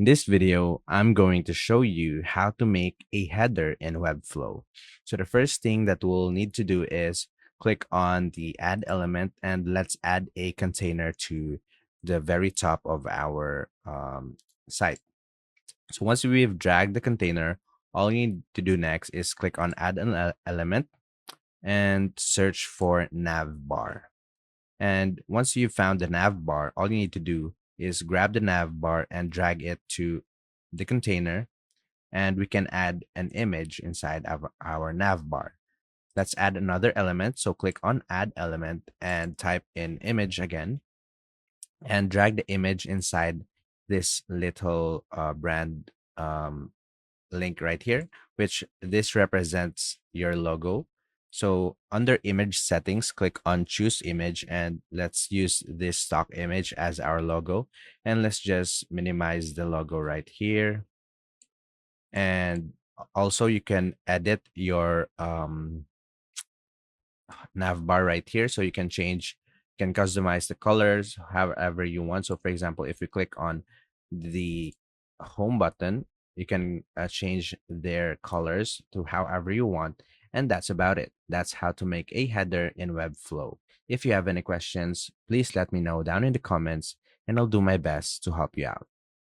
In this video, I'm going to show you how to make a header in Webflow. So the first thing that we'll need to do is click on the add element and let's add a container to the very top of our site. So once we've dragged the container, all you need to do next is click on add an element and search for navbar. And once you've found the nav bar, all you need to do is grab the nav bar and drag it to the container, and we can add an image inside our nav bar. Let's add another element. So click on add element and type in image again and drag the image inside this little brand link right here, which this represents your logo. So under image settings, click on choose image and let's use this stock image as our logo. And let's just minimize the logo right here. And also you can edit your nav bar right here. So you can customize the colors however you want. So for example, if you click on the home button, you can change their colors to however you want. And that's about it. That's how to make a header in Webflow. If you have any questions, please let me know down in the comments and I'll do my best to help you out.